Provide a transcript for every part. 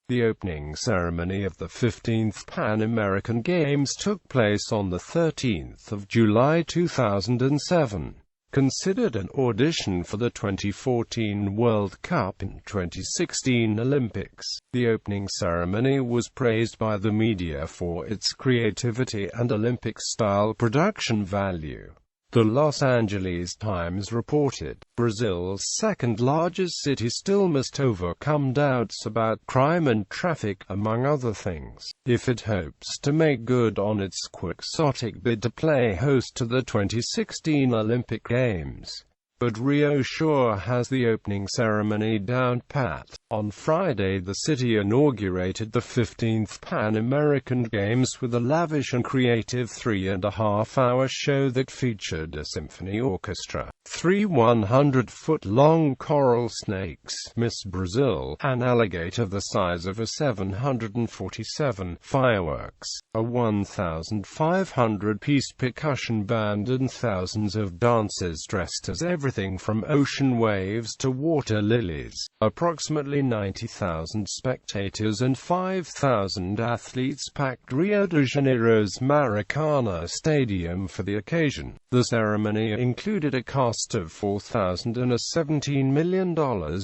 The opening ceremony of the 15th Pan American Games took place on the 13th of July 2007. Considered an audition for the 2014 World Cup and 2016 Olympics, the opening ceremony was praised by the media for its creativity and Olympic-style production value. The Los Angeles Times reported, Brazil's second-largest city still must overcome doubts about crime and traffic, among other things, if it hopes to make good on its quixotic bid to play host to the 2016 Olympic Games. But Rio sure has the opening ceremony down pat. On Friday, the city inaugurated the 15th Pan American Games with a lavish and creative 3.5-hour show that featured a symphony orchestra, 3 100-foot-long coral snakes, Miss Brazil, an alligator the size of a 747, fireworks, a 1,500-piece percussion band and thousands of dancers dressed as everything from ocean waves to water lilies. Approximately 90,000 spectators and 5,000 athletes packed Rio de Janeiro's Maracana Stadium for the occasion. The ceremony included a cast of 4,000 and a $17 million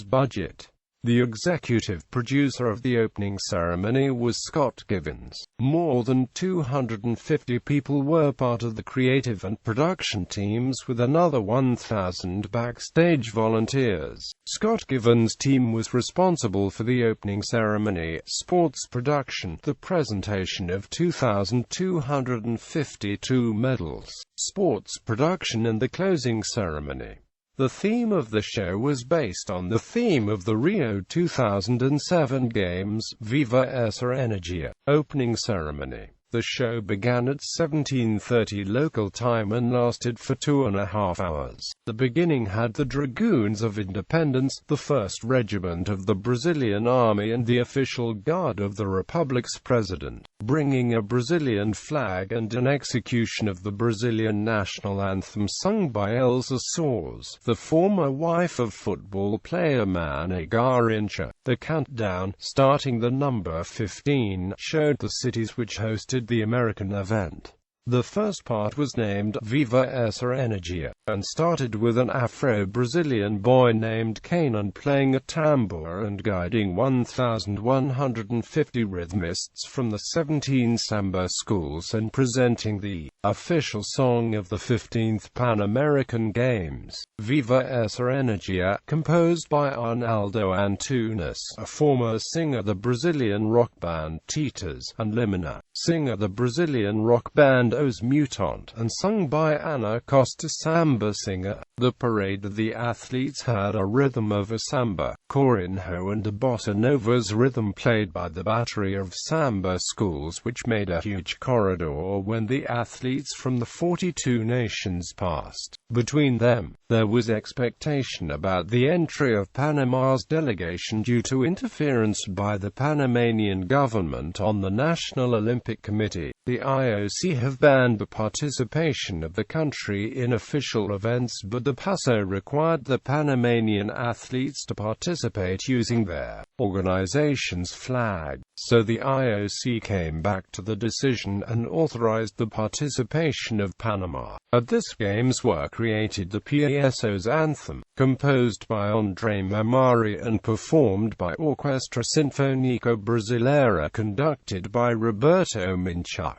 budget. The executive producer of the opening ceremony was Scott Givens. More than 250 people were part of the creative and production teams, with another 1,000 backstage volunteers. Scott Givens' team was responsible for the opening ceremony, sports production, the presentation of 2,252 medals, sports production and the closing ceremony. The theme of the show was based on the theme of the Rio 2007 Games, Viva essa energia. Opening ceremony. The show began at 17:30 local time and lasted for 2.5 hours. The beginning had the Dragoons of Independence, the 1st Regiment of the Brazilian Army and the official guard of the Republic's president, bringing a Brazilian flag and an execution of the Brazilian national anthem sung by Elza Soares, the former wife of football player Mané Garrincha. The countdown, starting the number 15, showed the cities which hosted the American event. The first part was named Viva essa energia, and started with an Afro-Brazilian boy named Kanan playing a tambour and guiding 1,150 rhythmists from the 17 samba schools and presenting the official song of the 15th Pan American Games, Viva essa energia, composed by Arnaldo Antunes, a former singer of the Brazilian rock band Titas, and Limina, singer of the Brazilian rock band Os Mutant, and sung by Ana Costa, samba singer. The parade of the athletes had a rhythm of a samba, corinho and a bossa nova's rhythm played by the battery of samba schools, which made a huge corridor when the athletes from the 42 nations passed. Between them, there was expectation about the entry of Panama's delegation due to interference by the Panamanian government on the National Olympic Committee. The IOC have banned the participation of the country in official events, but the PASO required the Panamanian athletes to participate using their organization's flag. So the IOC came back to the decision and authorized the participation of Panama. At this Games were created the PASO's anthem, composed by André Mamari and performed by Orquestra Sinfônico Brasileira conducted by Roberto Minchuk.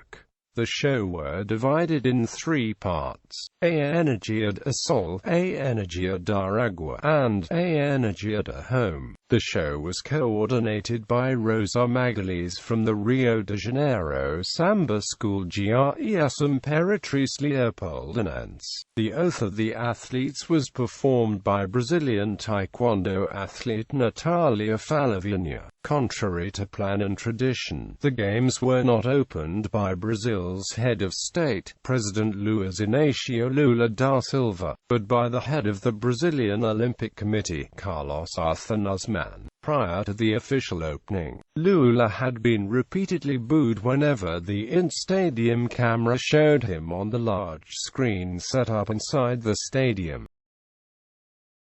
The show were divided in 3 parts: A Energia de Sol, A Energia da Água, and A Energia de Home. The show was coordinated by Rosa Magalhães from the Rio de Janeiro Samba School GRES Imperatriz Leopoldinense. The Oath of the Athletes was performed by Brazilian Taekwondo athlete Natalia Falavinha. Contrary to plan and tradition, the Games were not opened by Brazil's head of state, President Luiz Inácio Lula da Silva, but by the head of the Brazilian Olympic Committee, Carlos Arthur-Nusman. Prior to the official opening, Lula had been repeatedly booed whenever the in-stadium camera showed him on the large screen set up inside the stadium.